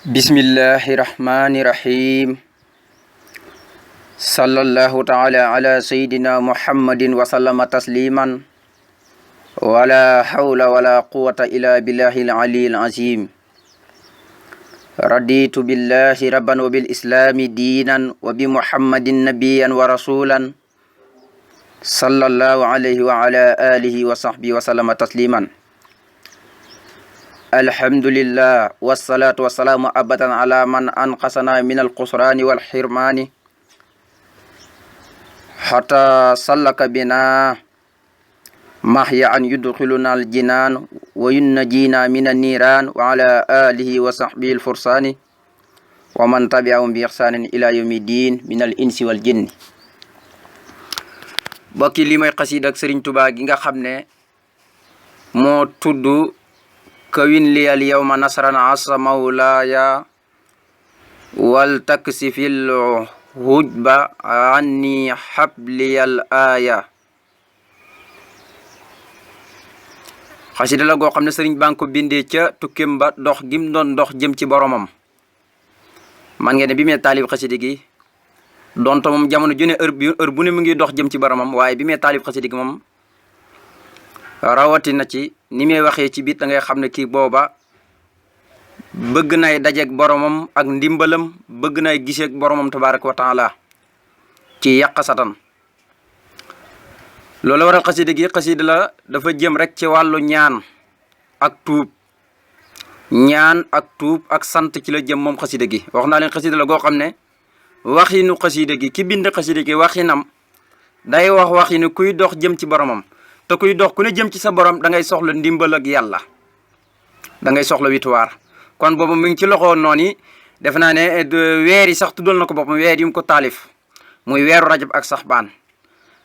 bismillahi rahmani rahim sallallahu taala ala sayidina muhammadin wa sallama tasliman wala hawla wala quwata illa billahi al-ali al-azim raditu billahi rabban wa bil islami diinan wa bi muhammadin nabiyan wa rasulan sallallahu alayhi wa ala alihi wa sahbihi wa sallama tasliman. Alhamdulillah wassalatu wassalamu abadan ala man anqasana min alqusrani walxirmani hatta sallaka bina mahya an yudkhiluna aljinan wa yunnajina min anniran wa ala alihi wa sahbihi alfursani wa man tabi'ahum bi ihsanin ila yawmi din min al insi wal jinni. bokki li may xasiid ak Sëriñ Tuubaa gi nga xam ne moo tudd kawin li al yawma nasran asa mawlaaya wal taksifil hujba anni habliyal aaya. xasida la goo xam ne sëriñ baa ngi ko bindee ca tukkim ba dox gim doon dox jëm ci boromam. man ngeen ne bi mee taalib xasida gi donte moom jamono ju ne heure bu ne mu ngi dox jëm ci boromam, waaye bi mee taalib xasida gi moom rawatina ci ni may waxee ci biir da ngay xam ne kii booba bëgg nay dajeeg boromam ak ndimbalam, bëgg nay giseeg boromam tabaraka wa taala ci yàqasatan. loolu waral xasida gi xasida la dafa jëm rek ci wàllu ñaan ak tuub ak sant ci la jëm moom xasida gi. wax naa leen xasida la goo xam ne waxinu xasida gi ki bind xasida gi waxinam day waxinu kuy dox jëm ci boromam, te kuy dox ku ne jëm ci sa borom da ngay soxla ndimbal ak yàlla, da ngay soxla wituwaar. kon boobu mu ngi ci loxo noonu yi def naa ne weer yi sax tuddal na ko boppam, weer yi mu ko taalif muy weeru rajab ak saxbaan.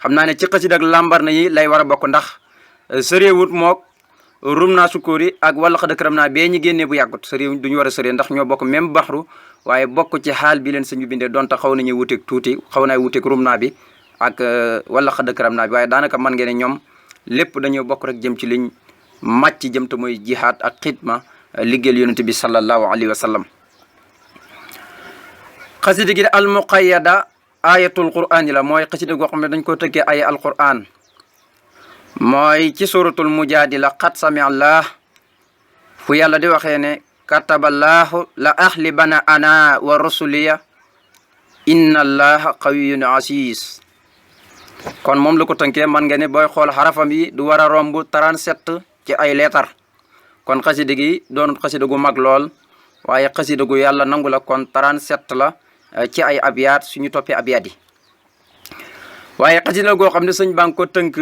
xam naa ne ci xasida ak lambar na yi lay war a bokk, ndax sëreewut mook rum naa sukóori ak wala xad këram naa bee ñu génnee bu yàggut sëreew duñu war a sëree ndax ñoo bokk même baxru, waaye bokk ci xaal bi leen sañu bindee donte xaw nañu wuteeg tuuti, xaw naa wuteeg rum naa bi ak wala xad këram naa bi, waaye daanaka man ngeen ne ñoom lépp dañoo bokk rek jëm ci liñ màcc jëm te mooy jihaad ak xidma liggéeyal yonent bi sallallahu alayhi wa sallam. xasida gi al muqayyada ayatul qur'an yi la, mooy xasida goo xam ne dañ ko tëggee ay alquran, mooy ci suratul mujadila qad sami allah fu yàlla di waxee ne kataballahu la ahlibana ana wa rusuliya inna allaha qawiyyun aziz. kon moom la ko tënkee man nga ne booy xool xarafam yi du war a romb 37 ci ay leetar. kon xasida gi doonut xasida gu mag lool, waaye xasida gu yàlla nangu la, kon 37 la ci ay abyaat suñu toppee abyaat yi. waaye xasida goo xam ne sëñ baa ngi ko tënk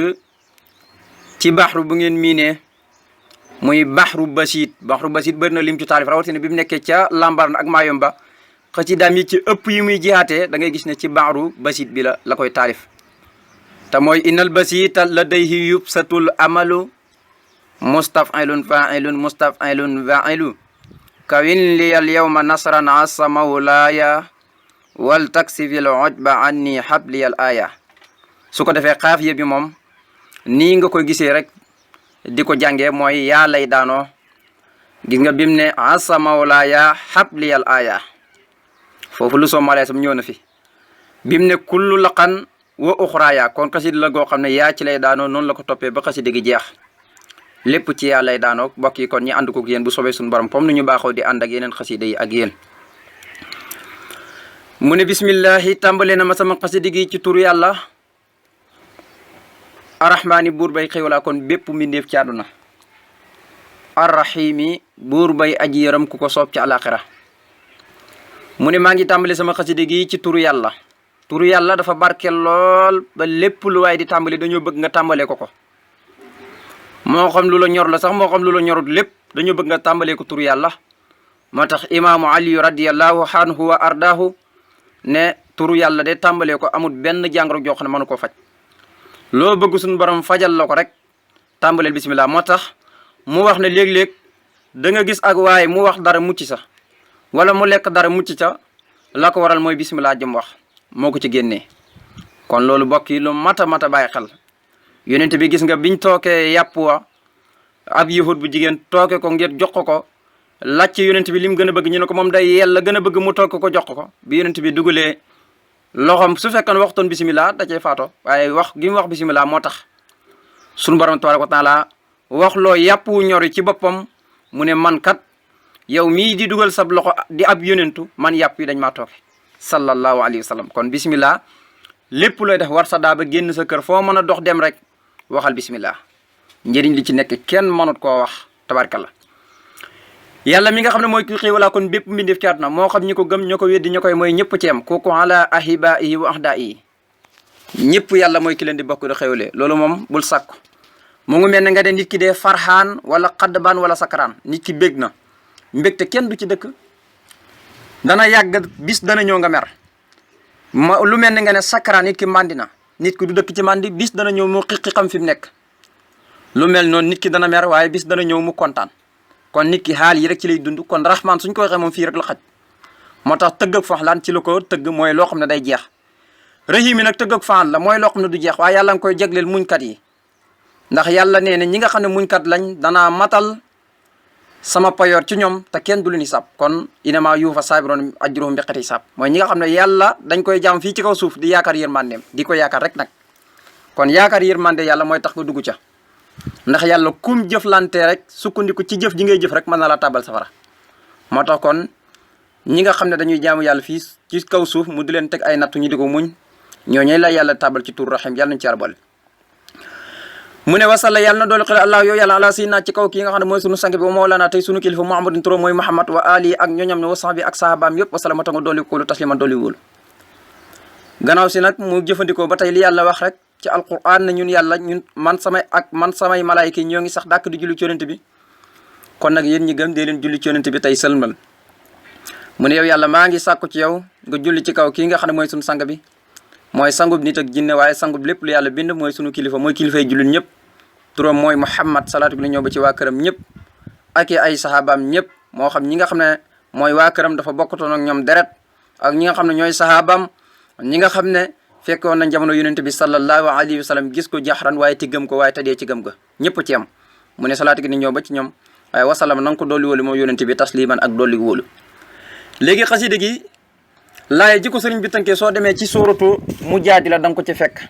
ci baxru bu ngeen miinee muy baxru basit. baxru basit bëri na lim ci taalif, rawatina bi mu nekkee ca lambar ak maayomba xasidaam yi ci ëpp yi muy jihaatee da ngay gis ne ci baxru basit bi la koy taalif. te mooy innal basita ladayhi yubsatul amalu mustaf'ilun fa'ilun mustaf'ilun fa'ilu kawin liyal yawma nasran asa mawlaaya wal taksifil ujba anni habliyal aaya. su ko defee xaafiya bi moom nii nga koy gisee rek di ko jàngee mooy yaa lay daanoo. gis nga bim ne asa mawlaaya habliyal aaya, foofu lu soo malee sam ñëw na fi. bim ne kullu laqan wa uxraaya, kon xasida la goo xam ne yaa ci lay daanoo, noonu la ko toppee ba xasida gi jeex lépp ci yaa lay daanoo. mbokk yi kon ñi ànd ko ak yéen bu soobee suñu borom comme ni ñu baaxoo di ànd ak yeneen xasida yi ak yéen. mu ne bismillahi tàmbale na ma sama xasida gi ci turu yàlla arrahmaani buur bay xéwalaa kon bépp mbindeef ci àdduna, arrahimi buur bay aji yaram ku ko soob ci àlaxira. mu ne maa ngi tàmbale sama xasida gi ci turu yàlla. turu yàlla dafa barkeel lool ba lépp lu waaye di tàmbali dañoo bëgg nga tàmbalee ko. moo xam lu la ñor la sax moo xam lu la ñorut, lépp dañoo bëgg nga tàmbalee ko turu yàlla. moo tax imaamu ali radiyallahu anhu wa ardaahu ne turu yàlla de tàmbalee ko amul benn jàngoro joo xam ne mënu koo faj. loo bëgg suñu borom fajal la ko rek tàmbaleel bismillah. moo tax mu wax ne léeg-léeg da nga gis ak waaye mu wax dara mucc sa wala mu lekk dara mucc ca, la ko waral mooy bismillah jëm wax moo ko ci génnee. kon loolu bokk yi lu mata bàyyi xel. yonent bi gis nga biñ tookee yàpp wa ab yahud bu jigéen tooke ko ngir jox ko laaj ci yonent bi lim gën a bëgg ñu ne ko moom day yella gën a bëgg mu toog ko jox ko bi yonent bi dugalee loxoom su fekkoon waxtoon bisimilah da cay faatoo waaye wax gi mu wax bisimilah moo tax sunu borom tabaraka wa taala wax loo yàpp wu ñori ci boppam mu ne man kat yow mii di dugal sab loxo di ab yonentu man yàpp yi dañ maa tooke sallallahu alayhi wa sallam kon bisimilah lépp looy def war sa daa ba génn sa kër foo mën a dox dem rek waxal bisimilah njëriñ li ci nekk kenn mënut koo wax tabarkalla yàlla mi nga xam ne mooy ki xéewalaa kon bépp mbindeef ci àdduna moo xam ñi ko gëm ñoo ko weddi ñoo koy mooy ñëpp ci am kooku ala ahibaihi wa ahdaihi ñëpp yàlla mooy ki leen di bokk di xéwlee loolu moom bul sàkku mu ngi mel ne nga de nit ki dee farxaan wala xaddbaan wala sakaraan nit ki bég na mbégte kenn du ci dëkk dana yàgg bis dana ñëw nga mer lu mel ne nga ne sakaraan nit ki màndi na nit ki du dëkk ci màndi bis dana ñëw mu xiqi xam fi mu nekk lu mel noonu nit ki dana mer waaye bis dana ñëw mu kontaan kon nit ki xaal yi rek ci lay dund kon rahman suñ ko waxee moom fii rek la xaj moo tax tëgg ak faxlaan ci la ko tëgg mooy loo xam ne day jeex rahim yi nag tëgg ak faxlaan la mooy loo xam ne du jeex waaye yàlla nga koy jagleel muñkat yi ndax yàlla nee na ñi nga xam ne muñkat lañ danaa matal sama payoor ci ñoom te kenn du leen hisaab kon inama yuufa saabiroon ajruhum bi xeeti hisaab mooy ñi nga xam ne yàlla dañ koy jaam fii ci kaw suuf di yaakaar yërmandeem di ko yaakaar rek nag kon yaakaar yërmande yàlla mooy tax nga dugg ca ndax yàlla kum jëflante rek sukkandiku ci jëf ji ngay jëf rek mën na la tàbbal safara moo tax kon ñi nga xam ne dañuy jaamu yàlla fii ci kaw suuf mu di leen teg ay nattu ñu di ko muñ ñooñu la yàlla tàbbal ci tur rahim yàlla nañu ci arbal mu ne wasalla yàlla na doolu xel allah yow yàlla ala sayyidina ci kaw kii nga xam ne mooy sunu sang bi wa mawlana tey sunu kilifa muhammadin turo mooy muhammad wa ali ak ñooñam ne wa sahbi ak sahabaam yëpp wasalaama ta nga dooli koolu tasliman dooli wóolu gannaaw si nag mu jëfandikoo ba tey li yàlla wax rek ci alquran na ñun yàlla ñun man samay malaayika yi ñoo ngi sax dàkk di julli ci yonent bi kon nag yéen ñi gëm dee leen julli ci yonent bi tey sëlmal mu ne yow yàlla maa ngi sàkku ci yow nga julli ci kaw kii nga xam ne mooy sunu sang bi mooy sangub nit ak jinne waaye sangub lépp lu yàlla bind mooy sunu kilifa mooy kilifay jullit ñëpp turam mooy muhammad salaatu bi la ñëw ba ci waa këram ñëpp ak ay sahabaam ñëpp moo xam ñi nga xam ne mooy waa këram dafa bokkatoon ak ñoom deret ak ñi nga xam ne ñooy sahabaam ñi nga xam ne fekkoon nañ jamono yonent bi sallallahu alayhi wa sallam gis ko jaxran waaye ti gëm ko waaye te dee ci gëm ga ñëpp ci am mu ne salaatu gi ni ñëw ba ci ñoom waaye wasalam na nga ko dolli wóolu moom yonent bi tasliman ak dolli wóolu léegi xasida gi laaye ji ko sëriñ bi tënkee soo demee ci suuratu Mujaadila da nga ko ci fekk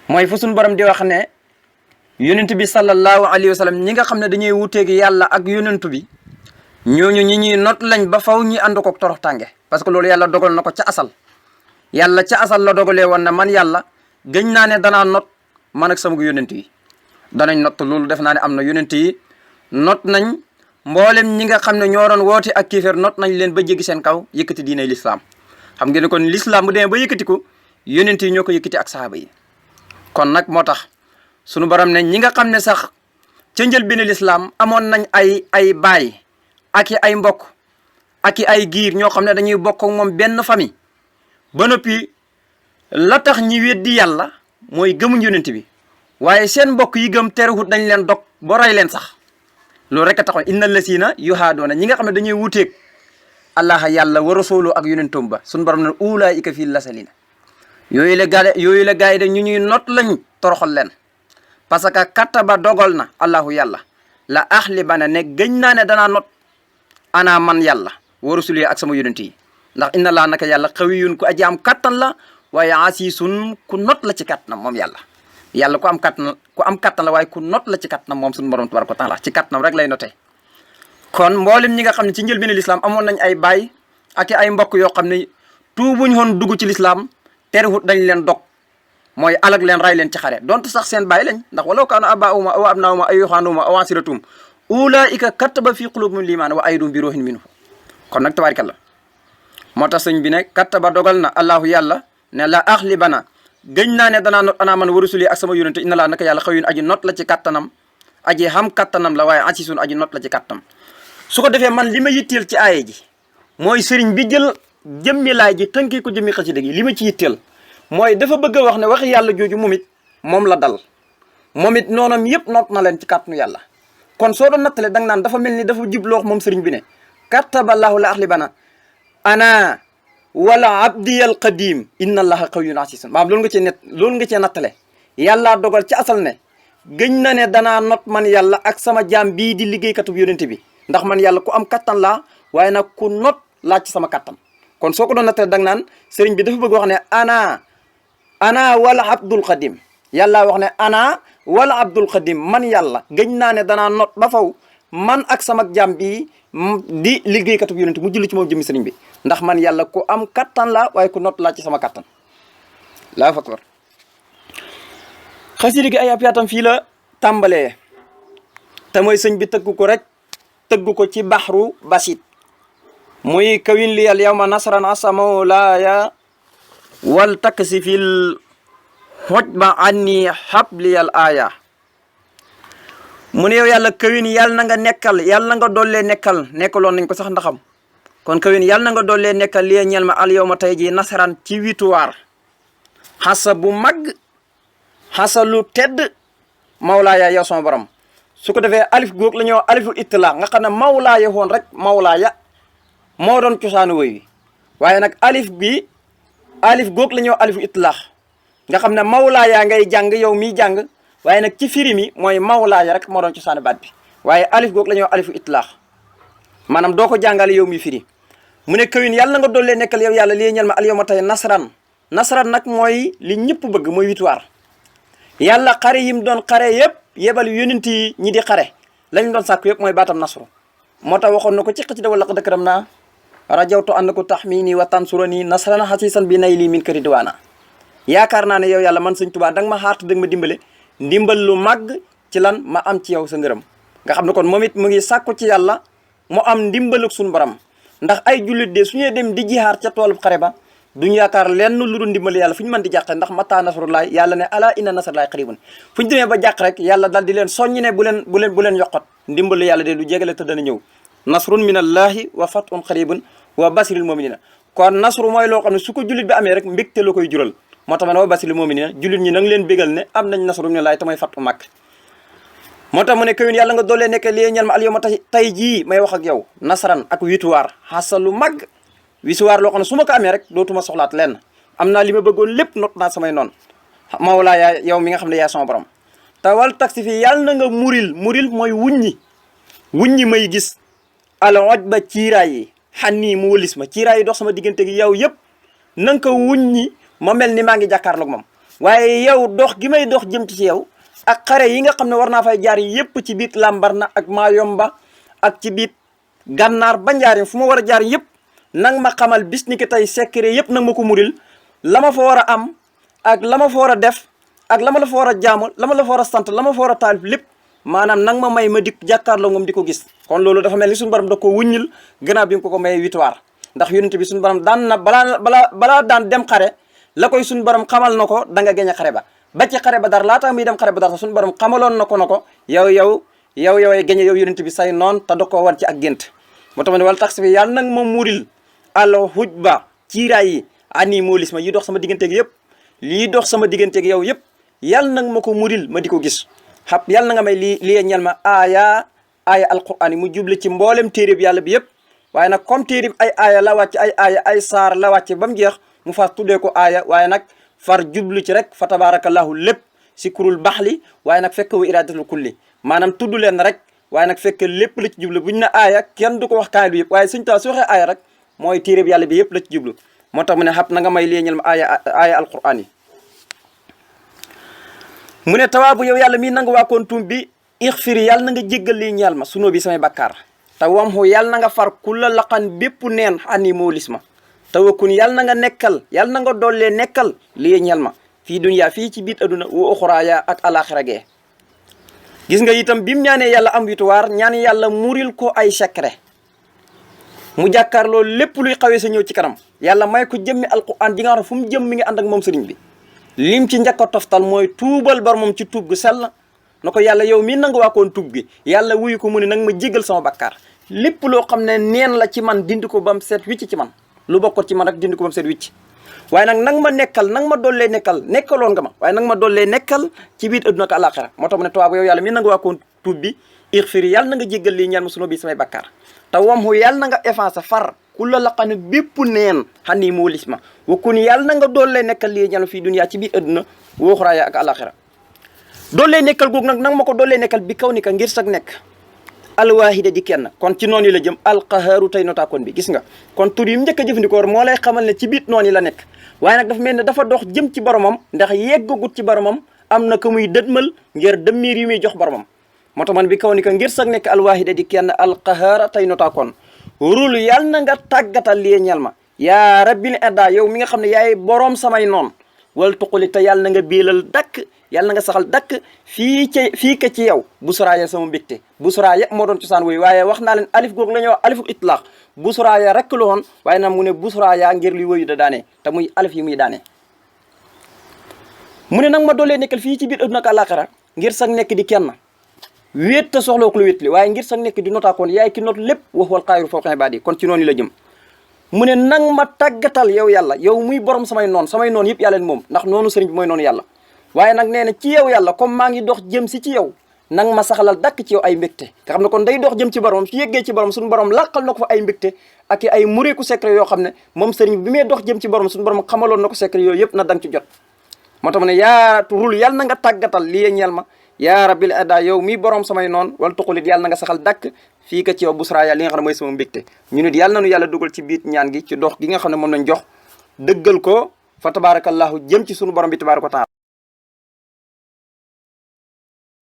mooy fu suñu borom di wax ne yonent bi sallallahu alayhi wa sallam ñi nga xam ne dañuy wuteeg yàlla ak yonent bi ñooñu ñi ñuy not lañ ba faw ñi ànd ko torox tànge parce que loolu yàlla dogal na ko ca asal yàlla ca asal la dogalee woon ne man yàlla gëñ naa ne danaa not man ak sama yonent yi danañ not loolu def naa ne am na yonent yi not nañ mboolem ñi nga xam ne ñoo doon woote ak kiiféer not nañ leen ba jéggi seen kaw yëkkati diinay lislaam xam ngeen ne kon lislaam bu demee ba yëkkati ko yonent yi ñoo ko yëkkati ak sahaaba yi kon nag moo tax sunu borom ne ñi nga xam ne sax ca njëlbéenu lislaam amoon nañ ay baay ak i ay mbokk ak i ay giir ñoo xam ne dañuy bokk ak moom benn famille ba noppi la tax ñi weddi yàlla mooy gëmuñ yonent bi waaye seen mbokk yi gëm terewut dañ leen dog ba rey leen sax loolu rek a taxoon innal lasiina yuhaadoona ñi nga xam ne dañuy wuteeg allah yàlla wa rasulu ak yonentum ba suñu borom ne ulaa'ika fil lasalina yooyu la gaa yi de ñu ñuy not lañ toroxal leen parce que kataba dogal na allahu yàlla la axlibana ne gëñ naa ne danaa not ana man yàlla wa rasuli ak sama yonent yi ndax inna laa naka yàlla xawiyun ku aji am kattan la waaye asiisun ku not la ci kattanam moom yàlla yàlla ku am kattan la waaye ku not la ci kattanam moom suñu borom tabaraka wa taala ci kattanam rek lay notee kon mboolem ñi nga xam ne ci njëlbéenu lislaam amoon nañ ay baay ak ay mbokk yoo xam ne tuubuñ woon dugg ci lislaam terewut dañ leen dog mooy alag leen ray leen ci xare donte sax seen baay lañ ndax walaw kaana abaahum aw abnaahum aw ixwaanuhum aw ansiratum ulaika kataba fi qulubihim liimaan wa aydum bi ruuhin minhu kon nag tabaarkalla moo tax sëñ bi ne kataba dogal na allahu yàlla ne la axlibana gëñ naa ne danaa not anaa man wa rusuli ak sama yonente inna laa naka yàlla xëyun aji not la ci kattanam aji xam kattanam la waaye asisun aji not la ci kattanam su ko defee man li ma yitteel ci aaye ji mooy sëriñ bi jël jëmmi laay ji tënkee ko jëmmi xasida gi li ma ci yitteel mooy dafa bëgg a wax ne waxi yàlla jooju moom la dal moom it noonam yëpp not na leen ci kàttanu yàlla kon soo doon nattale danga naan dafa mel ni dafa jubloo moom sëriñ bi ne kataballaahu la axlibana ana wala abdiyal qadim inna allaha qawiyyun asiisun maam loolu nga cee nattale yàllaa dogal ci asal ne gëñ na ne danaa not man yàlla ak sama jaam bii di liggéeykatub yonente bi ndax man yàlla ku am kattan laa waaye nag ku not laa ci sama kattan. kon soo ko doon nattee da nga naan sëriñ bi dafa bëgg wax ne ana wala abdul xadim yàlla wax ne ana wala abdul xadim man yàlla gëñ naa ne danaa not ba faw man ak sama jàmm bi di liggéeykatu yonent mu julli ci moom jëmmi sëriñ bi ndax man yàlla ku am kattan la waaye ku not laa ci sama kattan laa fakbar. xasida gi ay abiyaatam fii la tàmbalee te mooy sëñ bi tëgg ko rek tëgg ko ci baxru basit muy kawin li al yawma nasran asa mawlaaya wal taksi fil xoj ba anni xabliyal aaya mu ne yow yàlla kawin yàlla na nga nekkal yàlla na nga dollee nekkaloon nañ ko sax ndaxam kon kawin yàlla na nga dollee nekkal li ñeel ma al yawma tey ji nasaraan ci victoire xasa bu mag xasa lu tedd mawlaaya yow sama borom su ko defee alif góog la ñuy wax aliful ittila nga xam ne mawlaaya woon rek mawlaaya moo doon cosaanu woy wi waaye nag alif góog la ñuy wax aliful ittila nga xam ne mawlaaya ngay jàng yow miy jàng waaye nag ci firi mi mooy mawlaaya rek moo doon cosaanu baat bi waaye alif góog la ñuy wax aliful ittila maanaam doo ko jàngale yow mi firi mu ne kawin yàlla na nga dollee nekkal yow yàlla lii ñel ma al yawma tey nasran nag mooy li ñëpp bëgg mooy victoire yàlla xare yim doon xare yëpp yebal yonent yi ñi di xare lañ doon sàkku yëpp mooy baatam nasru moo tax waxoon na ko ci xëcc wala laqad karamnaa rajawtu annaka tahmini wa tansurani nasran hasisan bi nayli min kari diwaana yaakaar naa ne yow yàlla man sëñ Tuubaa da nga ma xaartu da nga ma dimbale ndimbal lu màgg ci lan ma am ci yow sa ngërëm nga xam ne kon moom it mu ngi sàkku ci yàlla mu am ndimbaluk suñu borom ndax ay jullit de su ñuy dem di jihaar ca toolub xare ba duñu yaakaar lenn lu dul ndimbal yàlla fu ñu mën di jàq ndax mata nasrullahi yàlla ne ala inna nasrullahi qaribun fu ñu demee ba jàq rek yàlla dal di leen soññ ne bu leen yokkat ndimbalu yàlla de du jégale te dana ñëw nasrun minallahi wa fatun qaribun wa basiril muminina kon nasru mooy loo xam ne su ko jullit bi amee rek mbégte la koy jural moo tax ma ne wa basiril muminina jullit ñi nang leen bégal ne am nañ nasru minallahi te mooy fatu màkk moo tax mu ne kawin yàlla nga doolee nekk lii ñel ma al yawma tey jii may wax ak yow nasran ak victoire xasa lu mag victoire loo xam ne su ma ko amee rek dootuma soxlaat lenn am naa li ma bëggoon lépp not naa samay noonu mawlaa yaa yow mi nga xam ne yaa sama borom te wal taksi fii yàlla na nga muril mooy wuññi may gis aloj ba ciiraay yi xannii mu wëlis ma ciiraay yi dox sama diggante gi yow yëpp na nga ko wuññi ma mel ni maa ngi jàkkaarloog moom waaye yow dox gi may dox jëm ci yow ak xare yi nga xam ne war naa fay jaar yëpp ci biit Lambarna ak Mayomba ak ci biit Gànnaar ba Njaaréem fu ma war a jaar yëpp nang ma xamal bis ni ki tey secret yëpp nag ma ko muril la ma fa war a am ak la ma fa war a def ak la ma la fa war a jaamu la ma la fa war a sant la ma fa war a taalif lépp maanaam nang ma may ma di jàkkaarloo moom di ko gis kon loolu dafa mel ni suñu borom da ko wuññil gannaaw bi nga ko may victoire ndax yonent bi suñu borom daan na balaa daan dem xare la koy suñu borom xamal na ko da nga gañ a xare ba ci xare ba dara laata muy dem xare ba dara sax suñu borom xamaloon na ko yow gañe yow yonent bi say noon te da koo war ci ak gént moo tax ma ne wala tax fi yàlla nag moom muril allo xuj ba ciiraay yi ani moolis ma yi dox sama digganteeg yëpp lii dox sama digganteeg yow yëpp yàlla nag ma ko muril ma di ko gis yàlla na nga may lii ñel ma aaya alquran yi mu juble ci mboolem téerib yàlla bi yëpp waaye nag comme téerib ay aaya la wàcc ay saar la wàcc ba mu jeex mu far tuddee ko aaya waaye nag far jublu ci rek fa tabarakallahu lépp si kurul baxli waaye nag fekk wa iradatul kulli maanaam tudd leen rek waaye nag fekk lépp la ci jublu buñ ne aaya kenn du ko wax kaay lu yëpp waaye suñu taa su waxee aaya rek mooy téereb yàlla bi yëpp la ci jublu moo tax mu ne na nga may léeñal ma aaya alquran yi mu ne tawaabu yow yàlla mii nanga waakoon tuum bi ixfiri yàlla na nga jéggal lii ñeel ma sunoo bi samay bakkaar te wam xu yàlla na nga far kulla laqan bépp neen xani moo lis ma te wakkun yàlla na nga nekkal yàlla na nga dollee nekkal lii ñeel ma fii duniyaa fii ci biit aduna wa oxuraaya ak alaxira gee gis nga itam bi mu ñaanee yàlla am victoire ñaan yàlla muril ko ay secret mu jàkkaarloo lépp luy xawee sa ñëw ci kanam yàlla may ko jëmmi alquran ji nga xam ne fu mu jëm mi ngi ànd ak moom sëriñ bi lim ci njëkk a toftal mooy tuubal bar moom ci tuub gu sell na ko yàlla yow mii nanga waakoon tuub gi yàlla wuyu ko mu ne nanga ma jéggal sama bakkaar lépp loo xam ne neen la ci man dindi ko ba mu seet wicc ci man lu bokkoon ci man rek dindi ko ba mu seet wicc waaye nag nang ma nekkal nang ma dollee nekkaloon nga ma waaye nang ma dollee nekkal ci biir adduna ak àlaxira moo tax mu ne tawaabu yow yàlla mii nanga waakoon tuub bi ixfiri yàlla na nga jéggal lii ñaan ma sunoo bi samay bakkaar te wamhu yàlla na nga effacé far ku la laqane bépp neen xan nii moo lis ma wakkun yàlla na nga doollee nekkal lii ñaan fii duniyaa ci biir adduna wooxuraaya ak àlaxira doollee nekkal googu nag nanga ma ko doollee nekkal bi kaw ni ka ngir sag nekk alwaahida di kenn kon ci noonu la jëm alqahaaru tey notaakoon bi gis nga kon tur yi mu njëkk a jëfandikoo moo lay xamal ne ci biit noonu la nekk waaye nag dafa mel ne dafa dox jëm ci boromam ndax yeggagut ci boromam am na ko muy dëdmal ngir dëmmiir yi muy jox boromam moo tax man bi kaw ni ko ngir sax nekk alwaahida di kenn alqahaara tey notaakoon rul yàlla na nga tàggatal lii ñel ma yaa rabbil edda yow mi nga xam ne yaay boroom samay noon wal tuquli te yàlla na nga biilal dakk yàlla na nga saxal dakk fii ka ci yow busuraaya sama mbégte busuraaya moo doon cosaan woy waaye wax naa leen alif googu la ñuy wax alifu itlaq busuraaya rekk la woon waaye nag mu ne busuraaya ngir li woyu da daanee te muy alif yi muy daanee mu ne nag ma doolee nekkal fii ci biir adduna ak àllaaxira ngir sax nekk di kenn wéet te soxla ko lu wéet li waaye ngir sax nekk di notaakoon yaay ki not lépp wax wal xaayiru fawqa ibaadi kon ci noonu la jëm mu ne nang ma tàggatal yow yàlla yow muy borom samay noon yëpp yàlla moom ndax noonu sëriñ bi mooy noonu yàlla waaye nag nee na ci yow yàlla comme maa ngi dox jëm si ci yow nang ma saxalal dakk ci yow ay mbégte nga xam ne kon day dox jëm ci borom su yeggee ci borom suñu borom làqal na ko fa ay mbégte ak ay mureeku secret yoo xam ne moom sëriñ bi muy dox jëm ci borom suñu borom xamaloon na ko secret yooyu yëpp na dang ci jot moo tax ma ne yaa rul yàlla na nga tàggatal lii ñeel ma yaa rabbil ada yow mii borom samay noon wala tuqulit yàlla na nga saxal dakk fii ka ci yow busra yàlla li nga xam ne mooy sama mbégte ñu nit yàlla nanu yàlla dugal ci biit ñaan gi ci dox gi nga xam ne moom lañ jox dëggal ko fa tabarakallahu jëm ci sunu borom bi tabaraka wa taala